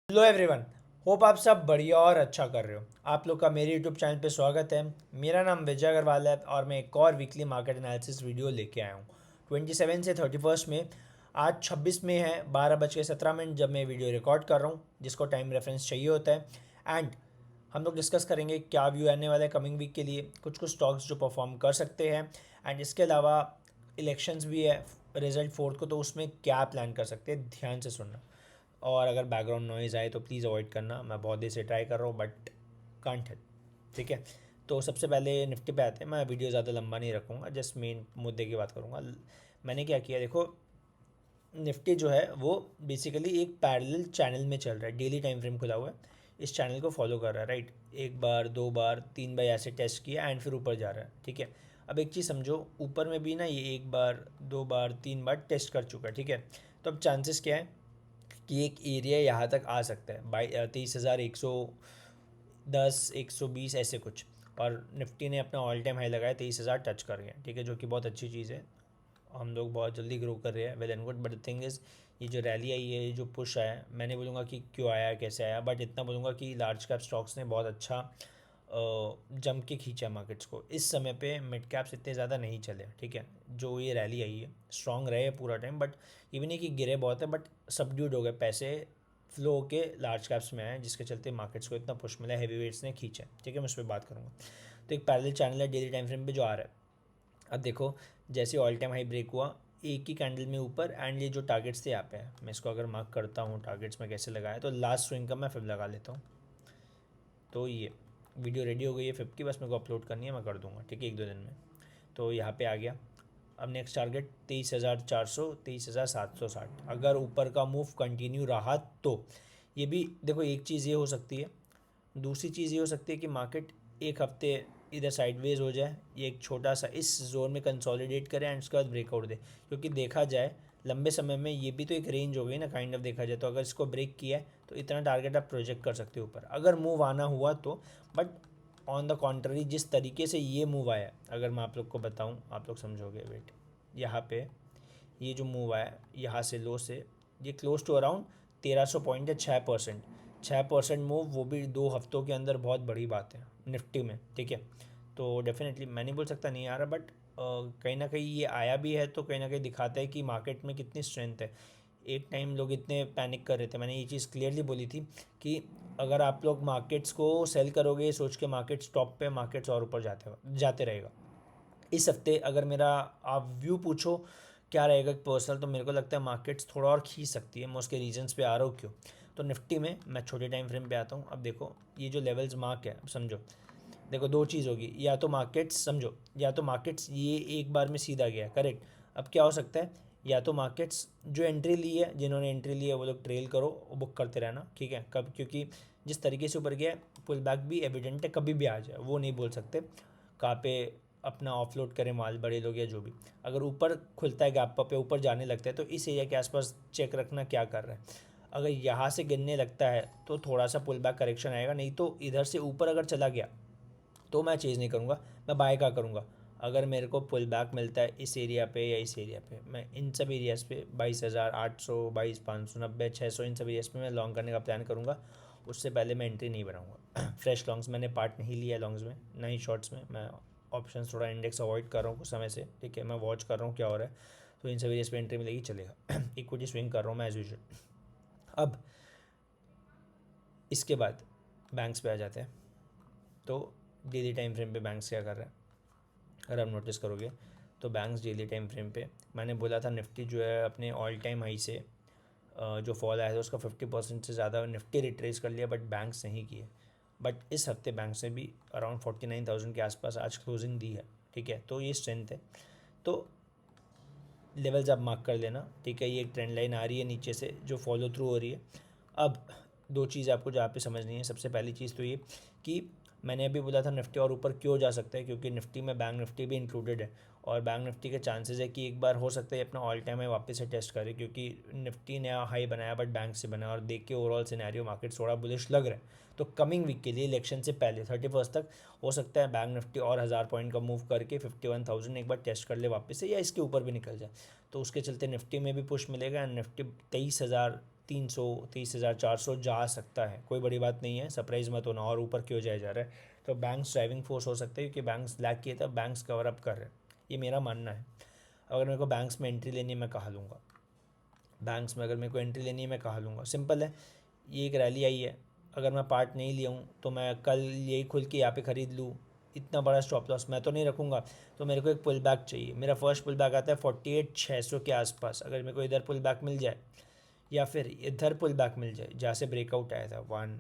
Hello everyone. Hope आप सब बढ़िया और अच्छा कर रहे हो। आप लोग का मेरे यूट्यूब चैनल पे स्वागत है। मेरा नाम विजय अग्रवाल है और मैं एक और वीकली मार्केट एनालिसिस वीडियो लेके आया हूँ 27 से 31 में। आज 26 में है 12:17 जब मैं वीडियो रिकॉर्ड कर रहा हूँ, जिसको टाइम रेफरेंस चाहिए होता है। एंड हम लोग डिस्कस करेंगे क्या व्यू आने वाला है कमिंग वीक के लिए, कुछ कुछ स्टॉक्स जो परफॉर्म कर सकते हैं। एंड इसके अलावा इलेक्शंस भी है रिजल्ट 4 को, तो उसमें क्या प्लान कर सकते हैं, ध्यान से सुनना। और अगर बैकग्राउंड नॉइज़ आए तो प्लीज़ अवॉइड करना, मैं बहुत देर से ट्राई कर रहा हूँ बट कांट हेल्प। ठीक है, तो सबसे पहले निफ्टी पे आते हैं। मैं वीडियो ज़्यादा लंबा नहीं रखूँगा, जस्ट मेन मुद्दे की बात करूँगा। मैंने क्या किया देखो, निफ्टी जो है वो बेसिकली एक पैरेलल चैनल में चल रहा है। डेली टाइम फ्रेम खुला हुआ है, इस चैनल को फॉलो कर रहा है, राइट। एक बार, दो बार, तीन बार ऐसे टेस्ट किया एंड फिर ऊपर जा रहा है। ठीक है, अब एक चीज़ समझो, ऊपर में भी ना ये एक बार, दो बार, तीन बार टेस्ट कर चुका है। ठीक है, तो अब चांसेस क्या है कि एक एरिया यहाँ तक आ सकता है 23,110, 120 ऐसे कुछ। और निफ्टी ने अपना ऑल टाइम हाई लगाया 23,000 टच कर गया। ठीक है, जो कि बहुत अच्छी चीज़ है। हम लोग बहुत जल्दी ग्रो कर रहे हैं, well and good. But the thing is, ये जो रैली आई है, ये जो पुश आया है, मैं नहीं बोलूँगा कि क्यों आया, कैसे आया, बट इतना बोलूँगा कि लार्ज कैप स्टॉक्स ने बहुत अच्छा जम के खींचा मार्केट्स को। इस समय पे मिड कैप्स इतने ज़्यादा नहीं चले। ठीक है, जो ये रैली आई है स्ट्रॉन्ग रहे पूरा टाइम, बट ये भी नहीं कि गिरे बहुत है, बट सबड्यूड हो गए, पैसे फ्लो के लार्ज कैप्स में आए, जिसके चलते मार्केट्स को इतना पुश मिला, हैवी वेट्स ने खींचा। ठीक है, मैं उस पर बात करूँगा। तो एक पैरेलल चैनल है डेली टाइम फ्रेम पे जो आ रहा है। अब देखो, जैसे ऑल टाइम हाई ब्रेक हुआ एक ही कैंडल में ऊपर, एंड ये जो टारगेट्स थे यहाँ पे है, मैं इसको अगर मार्क करता हूँ टारगेट्स में कैसे लगाया, तो लास्ट स्विंग का मैं फिर लगा लेता हूँ। तो ये वीडियो रेडी हो गई है फिफ्थ की, बस मेरे को अपलोड करनी है, मैं कर दूंगा। ठीक है, एक दो दिन में। तो यहाँ पे आ गया। अब नेक्स्ट टारगेट 23,400, 23,760। अगर ऊपर का मूव कंटिन्यू रहा तो ये भी देखो, एक चीज़ ये हो सकती है। दूसरी चीज़ ये हो सकती है कि मार्केट एक हफ्ते इधर साइडवेज हो जाए, ये एक छोटा सा इस जोन में कंसोलिडेट करे एंड उसके बाद ब्रेकआउट दे। क्योंकि देखा जाए लंबे समय में ये भी तो एक रेंज हो गई ना, काइंड ऑफ देखा जाए तो। अगर इसको ब्रेक किया है तो इतना टारगेट आप प्रोजेक्ट कर सकते हो ऊपर, अगर मूव आना हुआ तो। बट ऑन द कॉन्ट्ररी, जिस तरीके से ये मूव आया, अगर मैं आप लोग को बताऊँ, आप लोग समझोगे। वेट, यहाँ पे ये जो मूव आया यहाँ से लो से, ये क्लोज टू अराउंड 1,300 पॉइंट है, 6%। 6% मूव, वो भी 2 हफ्तों के अंदर, बहुत बड़ी बात है निफ्टी में। ठीक है, तो डेफिनेटली मैं नहीं बोल सकता नहीं आ रहा, बट कहीं ना कहीं ये आया भी है, तो कहीं ना कहीं दिखाता है कि मार्केट में कितनी स्ट्रेंथ है। एक टाइम लोग इतने पैनिक कर रहे थे, मैंने ये चीज़ क्लियरली बोली थी कि अगर आप लोग मार्केट्स को सेल करोगे सोच के मार्केट्स टॉप पे, मार्केट्स और ऊपर जाते रहेगा। इस हफ्ते अगर मेरा आप व्यू पूछो क्या रहेगा पर्सनल, तो मेरे को लगता है मार्केट्स थोड़ा और खींच सकती है। मैं उसके रीजंस पे आ रहा हूँ क्यों। तो निफ्टी में मैं छोटे टाइम फ्रेम पे आता हूँ। अब देखो, ये जो लेवल्स मार्क है, अब समझो, देखो दो चीज़ होगी, या तो मार्केट्स समझो, या तो मार्केट्स ये एक बार में सीधा गया, करेक्ट। अब क्या हो सकता है, या तो मार्केट्स जो एंट्री ली है, जिन्होंने एंट्री ली है वो लोग ट्रेल करो, बुक करते रहना। ठीक है, कब, क्योंकि जिस तरीके से ऊपर गया, पुल बैक भी एविडेंट है, कभी भी आ जाए, वो नहीं बोल सकते कहाँ पे अपना ऑफलोड करें माल, बड़े लोग या जो भी। अगर ऊपर खुलता है गैप पे, ऊपर जाने लगता है, तो इस एरिया के आसपास चेक रखना क्या कर रहा है। अगर यहाँ से गिरने लगता है तो थोड़ा सा पुल बैक करेक्शन आएगा, नहीं तो इधर से ऊपर अगर चला गया तो मैं चेज़ नहीं करूँगा, मैं बाय का करूँगा। अगर मेरे को पुल बैक मिलता है इस एरिया पे या इस एरिया पे, मैं इन सब एरियाज़ पे 22,800, 22,590, 600, इन सब एरियाज़ पे मैं लॉन्ग करने का प्लान करूँगा। उससे पहले मैं एंट्री नहीं बनाऊँगा। फ्रेश लॉन्ग्स मैंने पार्ट नहीं लिया लॉन्ग्स में, ना ही शॉर्ट्स में। मैं ऑप्शन थोड़ा इंडेक्स अवॉइड कर रहा हूँ कुछ समय से। ठीक है, मैं वॉच कर रहा हूँ क्या हो रहा है, तो इन सब एरियाज़ पे एंट्री मिलेगी, चलेगा। इक्विटी स्विंग कर रहा हूँ मैं एज यूजुअल। अब इसके बाद बैंक्स पे आ जाते हैं। तो डेली टाइम फ्रेम पे बैंक्स क्या कर रहे हैं, अगर आप नोटिस करोगे तो बैंक्स डेली टाइम फ्रेम पे, मैंने बोला था निफ्टी जो है अपने ऑल टाइम हाई से जो फॉल आया था उसका 50% से ज़्यादा निफ्टी रिट्रेस कर लिया, बट बैंक्स नहीं किए। बट इस हफ्ते बैंक्स ने भी अराउंड 49,000 के आसपास आज क्लोजिंग दी है। ठीक है, तो ये स्ट्रेंथ है। तो लेवल्स आप मार्क कर लेना। ठीक है, ये एक ट्रेंड लाइन आ रही है नीचे से जो फॉलो थ्रू हो रही है। अब दो चीज़ आपको जहाँ पे समझनी है। सबसे पहली चीज़ तो ये कि मैंने अभी बोला था निफ्टी और ऊपर क्यों जा सकता है, क्योंकि निफ्टी में बैंक निफ्टी भी इंक्लूडेड है। और बैंक निफ्टी के चांसेस है कि एक बार हो सकता है अपना ऑल टाइम हाई वापस से टेस्ट करे, क्योंकि निफ्टी ने हाई बनाया बट बैंक से बनाया, और देख के ओवरऑल सिनेरियो मार्केट थोड़ा बुलिश लग रहा है। तो कमिंग वीक के लिए इलेक्शन से पहले 31 तक हो सकता है बैंक निफ्टी और 1,000 पॉइंट का मूव करके 51,000 एक बार टेस्ट कर ले वापस से, या इसके ऊपर भी निकल जाए। तो उसके चलते निफ्टी में भी पुश मिलेगा, एंड निफ्टी 23,000 300 30,400 जा सकता है, कोई बड़ी बात नहीं है, सरप्राइज मत होना और ऊपर क्यों जाया जा रहा है। तो बैंक्स ड्राइविंग फोर्स हो सकते हैं, क्योंकि बैंक्स लैग किए तब बैंक्स कवर अप कर रहे हैं, ये मेरा मानना है। अगर मेरे को बैंक्स में एंट्री लेनी है मैं कहाँ लूँगा, बैंक्स में अगर मेरे को एंट्री लेनी है मैं कहाँ लूँगा, सिंपल है। ये एक रैली आई है, अगर मैं पार्ट नहीं लिया हूँ तो मैं कल यही खुल के यहाँ पे ख़रीद लूँ, इतना बड़ा स्टॉप लॉस मैं तो नहीं रखूँगा। तो मेरे को एक पुल बैक चाहिए, मेरा फर्स्ट पुल बैक आता है 48,600 के आसपास। अगर मेरे को इधर पुल बैक मिल जाए या फिर इधर पुल बैक मिल जाए जहाँ से ब्रेकआउट आया था 1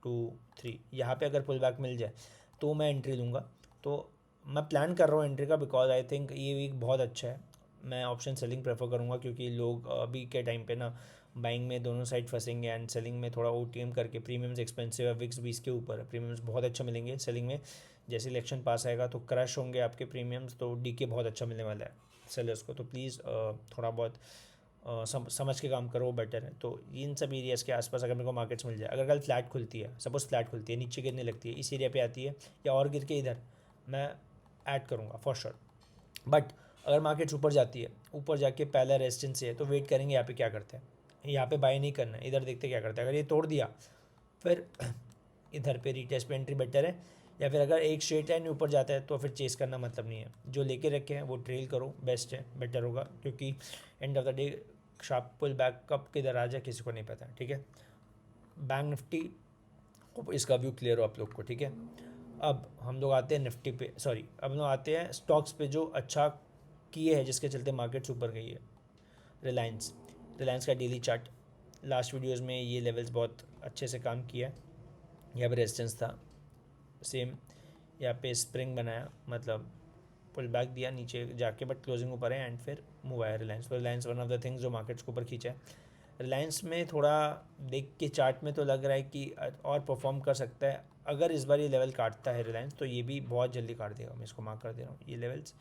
2 3, यहाँ पे अगर पुल बैक मिल जाए तो मैं एंट्री लूँगा। तो मैं प्लान कर रहा हूँ एंट्री का, बिकॉज आई थिंक ये वीक बहुत अच्छा है। मैं ऑप्शन सेलिंग प्रेफर करूँगा, क्योंकि लोग अभी के टाइम पे ना बाइंग में दोनों साइड फंसेंगे एंड सेलिंग में थोड़ा OTM करके। प्रीमियम्स एक्सपेंसिव है, विक्स 20 के ऊपर है, प्रीमियम्स बहुत अच्छा मिलेंगे सेलिंग में। जैसे इलेक्शन पास आएगा तो क्रश होंगे आपके प्रीमियम्स, तो DK बहुत अच्छा मिलने वाला है सेलर्स को। तो प्लीज़ थोड़ा बहुत समझ के काम करो, वो बेटर है। तो इन सब एरियाज़ के आसपास अगर मेरे को मार्केट्स मिल जाए, अगर कल फ्लैट खुलती है, सपोज फ्लैट खुलती है, नीचे गिरने लगती है, इस एरिया पे आती है या और गिर के इधर, मैं ऐड करूँगा फॉर श्योर। बट अगर मार्केट्स ऊपर जाती है, ऊपर जाके पहला रेजिस्टेंस है, तो वेट करेंगे यहाँ पे क्या करते हैं, यहाँ पे बाय नहीं करना है, इधर देखते क्या करते हैं। अगर ये तोड़ दिया फिर इधर पे रीटेस्ट पे एंट्री बेटर है, या फिर अगर एक स्ट्रेट लाइन ऊपर जाता है तो फिर चेस करना मतलब नहीं है। जो लेके रखे हैं वो ट्रेल करो, बेस्ट है, बेटर होगा, क्योंकि end of the day sharp pull back कब किधर आ जाए किसी को नहीं पता, ठीक है। बैंक निफ्टी इसका व्यू क्लियर हो आप लोग को, ठीक है। अब हम लोग आते हैं निफ्टी पे, सॉरी अब हम लोग आते हैं स्टॉक्स पे जो अच्छा किए हैं, जिसके चलते मार्केट्स ऊपर गई है। रिलायंस, रिलायंस का डेली चार्ट, लास्ट वीडियोस में ये लेवल्स बहुत अच्छे से काम किया है। यहाँ पे रेजिस्टेंस था सेम, यहाँ पे स्प्रिंग बनाया, मतलब पुल बैक दिया नीचे जाके, बट क्लोजिंग ऊपर है एंड फिर मूव आया Reliance. Reliance one of the things जो मार्केट्स को ऊपर खींचा है। रिलायंस में थोड़ा देख के चार्ट में तो लग रहा है कि और परफॉर्म कर सकता है। अगर इस बार ये लेवल काटता है रिलायंस, तो ये भी बहुत जल्दी काट देगा, मैं इसको मार्क कर दे रहा हूँ। ये लेवल्स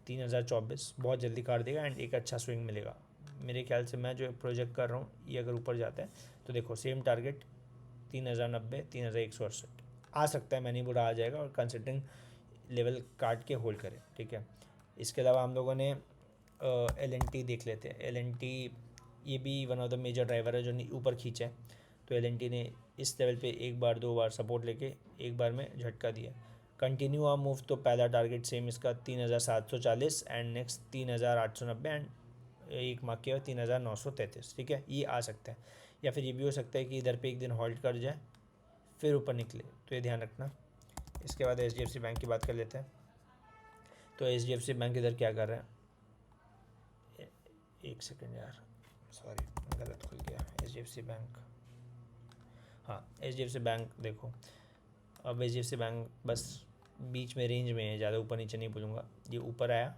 3024 बहुत जल्दी काट देगा एंड एक अच्छा स्विंग मिलेगा मेरे ख्याल से। मैं जो प्रोजेक्ट कर रहा हूँ ये अगर ऊपर जाता है तो देखो सेम टारगेट 3090 3168 आ सकता है, मैं नहीं बुरा आ जाएगा, और कंसिडरिंग लेवल काट के होल्ड करें, ठीक है। इसके अलावा हम लोगों ने LNT देख लेते हैं। LNT ये भी one of the major driver है जो ऊपर खींचा है। तो LNT ने इस लेवल पे एक बार दो बार सपोर्ट लेके एक बार में झटका दिया, कंटिन्यू आ मूव। तो पहला टारगेट सेम इसका 3740 एंड नेक्स्ट 3890 एंड एक मार्क किया 3933, ठीक है। ये आ सकता है, या फिर ये भी हो सकता है कि इधर पे एक दिन हॉल्ट कर जाए फिर ऊपर निकले, तो ये ध्यान रखना। इसके बाद HDFC बैंक की बात कर लेते हैं। तो HDFC बैंक इधर क्या कर रहा है, एक सेकेंड यार, सॉरी गलत खुल गया। HDFC बैंक, हाँ HDFC बैंक देखो, अब HDFC बैंक बस बीच में रेंज में है, ज़्यादा ऊपर नीचे नहीं बोलूँगा। ये ऊपर आया,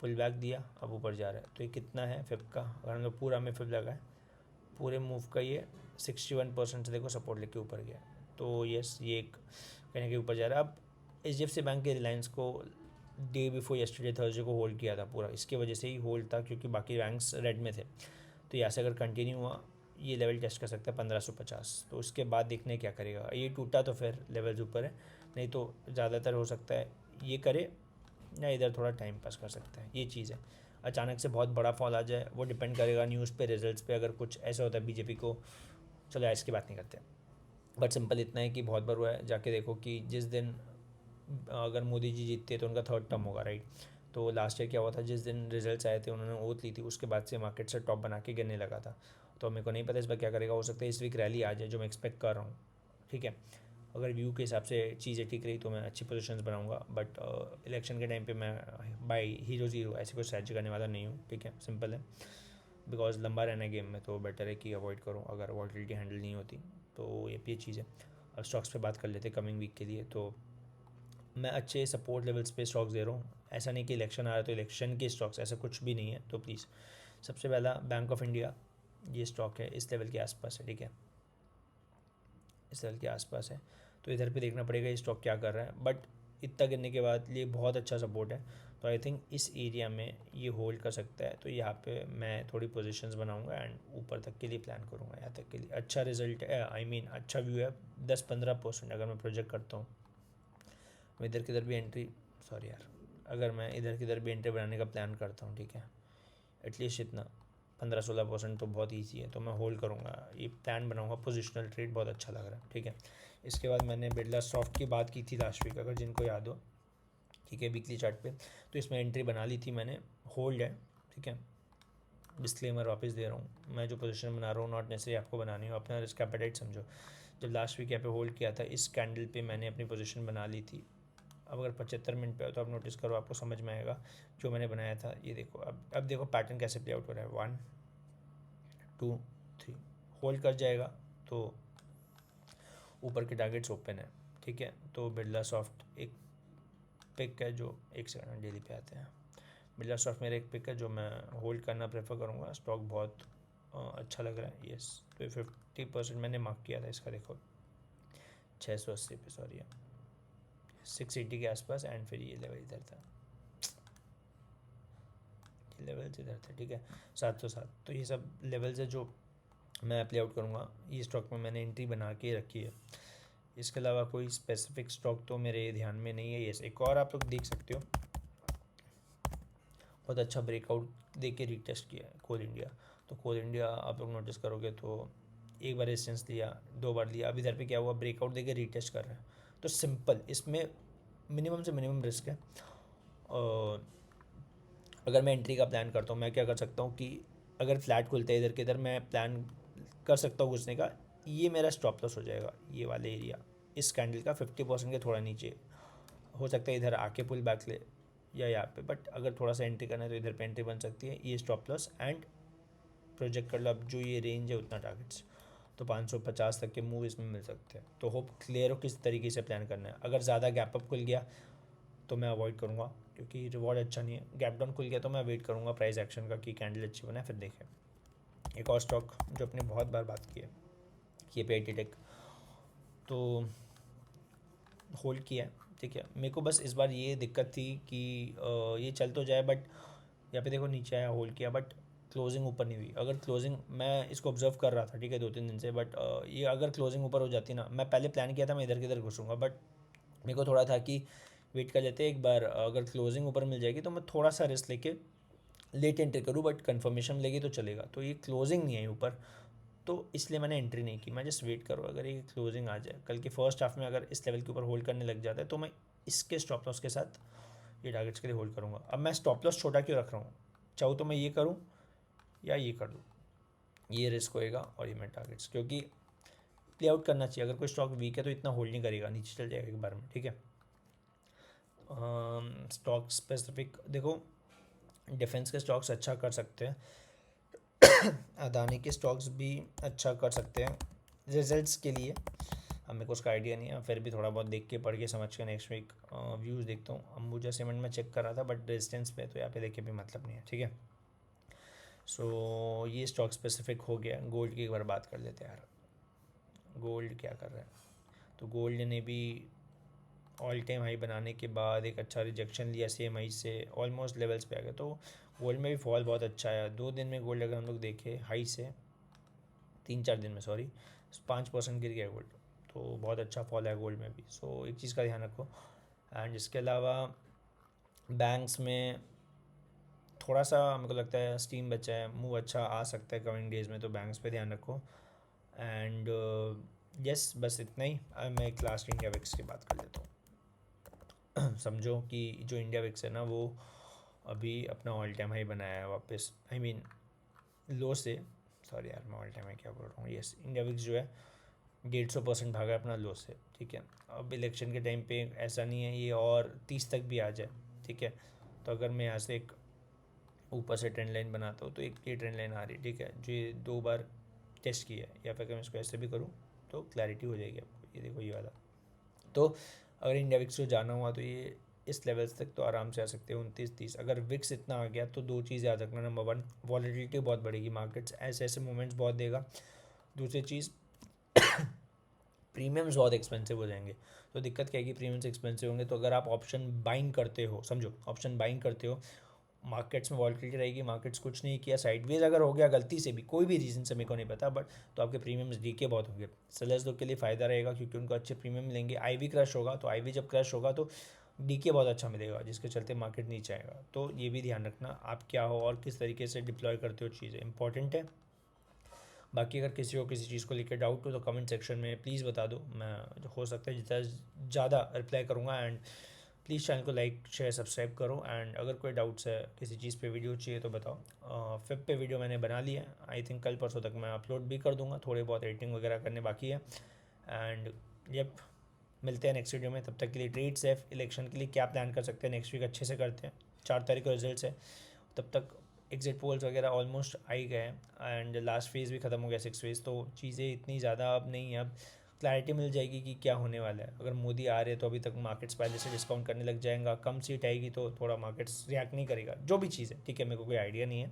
पुल बैक दिया, अब ऊपर जा रहा है। तो ये कितना है फिप का, अगर हम लोग पूरा में फिप लगा है, पूरे मूव का ये 61% से देखो सपोर्ट लेके ऊपर गया। तो यस, ये एक कहने के ऊपर जा रहा है। अब HDFC बैंक के रिलायंस को डे बिफोर येस्टरडे थर्सडे को होल्ड किया था पूरा, इसके वजह से ही होल्ड था, क्योंकि बाकी बैंक्स रेड में थे। तो यहाँ से अगर कंटिन्यू हुआ ये लेवल टेस्ट कर सकता है 1550। तो उसके बाद देखने क्या करेगा, ये टूटा तो फिर लेवल्स ऊपर है, नहीं तो ज़्यादातर हो सकता है ये करे या इधर थोड़ा टाइम पास कर सकता है, ये चीज़ है। अचानक से बहुत बड़ा फॉल आ जाए वो डिपेंड करेगा न्यूज़ पे, रिजल्ट्स पे। अगर कुछ ऐसा होता है BJP को, चलो इसकी बात नहीं करते, बट सिंपल इतना है कि बहुत बार हुआ है, जाके देखो कि जिस दिन अगर मोदी जी जीतते तो उनका थर्ड टर्म होगा, राइट। तो लास्ट ईयर क्या हुआ था, जिस दिन रिजल्ट्स आए थे उन्होंने ओथ ली थी, उसके बाद से मार्केट से टॉप बना के गिरने लगा था। तो मेरे को नहीं पता इस बार क्या करेगा, हो सकता है इस वीक रैली आ जाए जो मैं एक्सपेक्ट कर रहा हूँ, ठीक है। अगर व्यू के हिसाब से चीज़ें ठीक रही तो मैं अच्छी पोजीशंस बनाऊंगा, बट इलेक्शन के टाइम पे मैं बाई हीरो ज़ीरो ऐसे कुछ स्ट्रैटेजी करने वाला नहीं हूँ, ठीक है, सिंपल है। बिकॉज लंबा रहना गेम में, तो बेटर है कि अवॉइड करूँ अगर वॉलीटिलिटी हैंडल नहीं होती। तो ये चीज़ है। अब स्टॉक्स पे बात कर लेते हैं कमिंग वीक के लिए। तो मैं अच्छे सपोर्ट लेवल्स पे स्टॉक्स दे रहा हूँ, ऐसा नहीं कि इलेक्शन आ रहा है तो इलेक्शन के स्टॉक्स, ऐसा कुछ भी नहीं है। तो प्लीज़, सबसे पहला बैंक ऑफ इंडिया, ये स्टॉक है इस लेवल के आसपास है, ठीक है, इस लेवल के आसपास है। तो इधर पे देखना पड़ेगा ये स्टॉक क्या कर रहा है, बट इतना गिरने के बाद ये बहुत अच्छा सपोर्ट है। तो आई थिंक इस एरिया में ये होल्ड कर सकता है। तो यहाँ पे मैं थोड़ी पोजीशंस बनाऊंगा एंड ऊपर तक के लिए प्लान करूँगा, यहाँ तक के लिए अच्छा रिजल्ट है, आई मीन अच्छा व्यू है। 10-15% अगर मैं प्रोजेक्ट करता हूँ, मैं इधर किधर भी एंट्री, अगर मैं इधर किधर भी एंट्री बनाने का प्लान करता हूँ, ठीक है, एटलीस्ट इतना 15-16% तो बहुत ईजी है, तो मैं होल्ड करूँगा, ये प्लान बनाऊँगा। पोजिशनल ट्रेड बहुत अच्छा लग रहा है, ठीक है। इसके बाद मैंने बिरला सॉफ्ट की बात की थी लास्ट वीक, अगर जिनको याद हो, ठीक है, वीकली चार्ट पे, तो इसमें एंट्री बना ली थी मैंने, होल्ड है, ठीक है। डिस्क्लेमर वापस दे रहा हूँ, मैं जो पोजीशन बना रहा हूँ नॉट नेसेसरी आपको बनानी हो, अपना रिस्क एपेटाइट समझो। जब लास्ट वीक यहाँ पे होल्ड किया था, इस कैंडल पे मैंने अपनी पोजीशन बना ली थी। अब अगर 75 मिनट पे हो तो आप नोटिस करो, आपको समझ में आएगा जो मैंने बनाया था। ये देखो, अब देखो पैटर्न कैसे प्ले आउट हो रहा है। 1 2 3 होल्ड कर जाएगा तो ऊपर के टारगेट्स ओपन है, ठीक है। तो बिरला सॉफ्ट एक पिक है जो, एक सेकंड डेली पे आते हैं। बिरला सॉफ्ट मेरा एक पिक है जो मैं होल्ड करना प्रेफर करूँगा। स्टॉक बहुत अच्छा लग रहा है। यस, तो 50% मैंने मार्क किया था इसका, देखो 680 पे, सॉरी 680 के आसपास, एंड फिर ये लेवल इधर था, ये लेवल्स इधर थे, ठीक है, 707। तो ये सब लेवल्स है जो मैं प्ले आउट करूँगा। ये स्टॉक में मैंने एंट्री बना के रखी है। इसके अलावा कोई स्पेसिफिक स्टॉक तो मेरे ध्यान में नहीं है। यस, एक और आप लोग देख सकते हो, बहुत अच्छा ब्रेकआउट दे के रीटेस्ट किया है कोल इंडिया। तो कोल इंडिया आप लोग नोटिस करोगे तो एक बार रेजिस्टेंस लिया, 2 बार लिया, अब इधर पे क्या हुआ, ब्रेकआउट दे के रीटेस्ट कर रहा है। तो सिंपल, इसमें मिनिमम से मिनिमम रिस्क है। और अगर मैं एंट्री का प्लान करता हूँ, मैं क्या कर सकता हूँ कि अगर फ्लैट खुलता है इधर के इधर, मैं प्लान कर सकता हूँ घुसने का। ये मेरा स्टॉप लॉस हो जाएगा, ये वाले एरिया, इस कैंडल का 50% के थोड़ा नीचे हो सकता है, इधर आके पुल बैक ले या यहाँ पे। बट अगर थोड़ा सा एंट्री करना है तो इधर पे एंट्री बन सकती है। ये स्टॉप लॉस एंड प्रोजेक्ट कर लो, अब जो ये रेंज है उतना टारगेट्स, तो 550 तक के मूव इसमें मिल सकते हैं। तो होप क्लियर हो किस तरीके से प्लान करना है। अगर ज़्यादा गैप अप खुल गया तो मैं अवॉइड करूँगा, क्योंकि रिवॉर्ड अच्छा नहीं है। गैप डाउन खुल गया तो मैं वेट करूँगा प्राइस एक्शन का कि कैंडल अच्छी बना है, फिर देखें। एक और स्टॉक जो अपने बहुत बार बात की है, ये पे टेक, तो होल्ड किया है, ठीक है। मेरे को बस इस बार ये दिक्कत थी कि ये चल तो जाए, बट यहाँ पे देखो नीचे आया, होल्ड किया, बट क्लोजिंग ऊपर नहीं हुई। अगर क्लोजिंग, मैं इसको ऑब्जर्व कर रहा था, ठीक है, 2-3 दिन से, बट ये अगर क्लोजिंग ऊपर हो जाती ना, मैं पहले प्लान किया था मैं इधर किधर घुसूँगा, बट मेरे को थोड़ा था कि वेट कर लेते एक बार, अगर क्लोजिंग ऊपर मिल जाएगी तो मैं थोड़ा सा रिस्क लेके लेट एंट्री करूँ, बट कन्फर्मेशन मिलेगी तो चलेगा। तो ये क्लोजिंग नहीं है ऊपर, तो इसलिए मैंने एंट्री नहीं की। मैं जस्ट वेट करूँ, अगर ये क्लोजिंग आ जाए कल के फर्स्ट हाफ में, अगर इस लेवल के ऊपर होल्ड करने लग जाता है तो मैं इसके स्टॉप लॉस के साथ ये टारगेट्स के लिए होल्ड करूँगा। अब मैं स्टॉप लॉस छोटा क्यों रख रहा हूँ, चाहूँ तो मैं ये करूँ या ये कर दूँ, ये रिस्क होएगा और ये मैं टारगेट्स, क्योंकि प्ले आउट करना चाहिए। अगर कोई स्टॉक वीक है तो इतना होल्ड नहीं करेगा, नीचे चल जाएगा एक बार में, ठीक है। स्टॉक स्पेसिफिक देखो, डिफेंस के स्टॉक्स अच्छा कर सकते हैं, अदानी के स्टॉक्स भी अच्छा कर सकते हैं रिजल्ट्स के लिए। अब मेरे को उसका आइडिया नहीं है, फिर भी थोड़ा बहुत देख के पढ़ के समझ के नेक्स्ट वीक व्यूज़ देखता हूँ। अंबुजा सीमेंट में चेक कर रहा था, बट रेजिस्टेंस पे, तो यहाँ पे देख के भी मतलब नहीं है, ठीक है। सो ये स्टॉक स्पेसिफिक हो गया। गोल्ड की एक बार बात कर लेते हैं यार, गोल्ड क्या कर रहा है। तो गोल्ड ने भी ऑल टाइम हाई बनाने के बाद एक अच्छा रिजेक्शन लिया सेम हाई से, ऑलमोस्ट लेवल्स पे आ गया। तो गोल्ड में भी फॉल बहुत अच्छा आया 2 दिन में। गोल्ड अगर हम लोग देखें हाई से, 3-4 दिन में, सॉरी, 5% गिर गया गोल्ड, तो बहुत अच्छा फॉल है गोल्ड में भी। सो एक चीज़ का ध्यान रखो। एंड इसके अलावा बैंक्स में थोड़ा सा मेरे को लगता है स्टीम बचा है, मूव अच्छा आ सकता है कमिंग डेज़ में, तो बैंक्स पे ध्यान रखो। एंड यस, बस इतना ही। अब मैं एक लास्ट इंडिया विक्स की बात कर लेता हूँ। समझो कि जो इंडिया विक्स है ना, वो अभी अपना ऑल टाइम हाई बनाया है वापस, आई मीन लो से, सॉरी यार मैं ऑल टाइम हाई क्या बोल रहा हूँ। यस, इंडिया विक्स जो है 150% भागा है अपना लो से, ठीक है। अब इलेक्शन के टाइम पे ऐसा नहीं है ये और 30 तक भी आ जाए, ठीक है। तो अगर मैं यहाँ से एक ऊपर से ट्रेंड लाइन बनाता हूँ तो एक ये ट्रेंड लाइन आ रही है, ठीक है, जो ये 2 बार टेस्ट किया है, या फिर अगर मैं इसको ऐसे भी करूँ तो क्लैरिटी हो जाएगी आपको। ये देखो ये वाला, तो अगर इंडिया विक्स को जाना हुआ तो ये इस लेवल्स तक तो आराम से आ सकते हैं 29-30। अगर विक्स इतना आ गया तो 2 चीज़ याद रखना। नंबर 1, वॉलेटिलिटी बहुत बढ़ेगी, मार्केट्स ऐसे ऐसे मूवमेंट्स बहुत देगा। दूसरी चीज़, प्रीमियम्स बहुत एक्सपेंसिव हो जाएंगे। तो दिक्कत क्या है कि प्रीमियम्स एक्सपेंसिव होंगे, तो अगर आप ऑप्शन बाइंग करते हो, समझो ऑप्शन बाइंग करते हो, मार्केट्स में वॉलेटिलिटी रहेगी, मार्केट्स कुछ नहीं किया, साइडवेज अगर हो गया गलती से भी, कोई भी रीज़न से मेरे को नहीं पता, बट तो आपके प्रीमियम्स डीके बहुत होंगे। सेलर्स लोग के लिए फ़ायदा रहेगा क्योंकि उनको अच्छे प्रीमियम लेंगे। आईवी क्रश होगा, तो आईवी जब क्रश होगा तो डीके बहुत अच्छा मिलेगा, जिसके चलते मार्केट नीचे आएगा। तो ये भी ध्यान रखना आप क्या हो और किस तरीके से डिप्लॉय करते हो, चीज़ें इंपॉर्टेंट है। बाकी अगर किसी को किसी चीज़ को लेकर डाउट हो तो कमेंट सेक्शन में प्लीज़ बता दो, मैं हो सकता है जितना ज़्यादा रिप्लाई करूँगा। एंड प्लीज़ चैनल को लाइक शेयर सब्सक्राइब करो। एंड अगर कोई डाउट्स है, किसी चीज़ पे वीडियो चाहिए तो बताओ। 5 पे वीडियो मैंने बना ली है, आई थिंक कल परसों तक मैं अपलोड भी कर दूंगा, थोड़े बहुत एडिटिंग वगैरह करने बाकी है। एंड यप, मिलते हैं नेक्स्ट वीडियो में। तब तक के लिए ट्रेड सेफ। इलेक्शन के लिए क्या प्लान कर सकते हैं नेक्स्ट वीक, अच्छे से करते हैं। 4 तारीख को रिजल्ट्स है, तब तक एग्जिट पोल्स वगैरह ऑलमोस्ट आ ही गए हैं। एंड लास्ट फेज़ भी ख़त्म हो गया, 6 फेज़, तो चीज़ें इतनी ज़्यादा अब नहीं है। अब क्लैरिटी मिल जाएगी कि क्या होने वाला है। अगर मोदी आ रहे हैं तो अभी तक मार्केट्स पहले से डिस्काउंट करने लग जाएगा, कम सीट आएगी तो थोड़ा मार्केट्स रिएक्ट नहीं करेगा, जो भी चीज़ है। ठीक है, मेरे को कोई आइडिया नहीं है,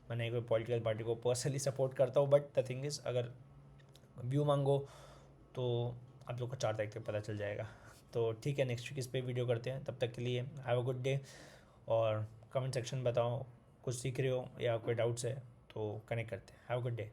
मैं नहीं कोई पॉलिटिकल पार्टी को पर्सनली सपोर्ट करता हूँ, बट द थिंग इज़ अगर व्यू मांगो तो आप लोग को 4 तारीख तक पता चल जाएगा। तो ठीक है, नेक्स्ट वीक इस पर वीडियो करते हैं। तब तक के लिए हैव अ गुड डे। और कमेंट सेक्शन बताओ कुछ सीख रहे हो या कोई डाउट्स है तो कनेक्ट करते हैं। Have a good day.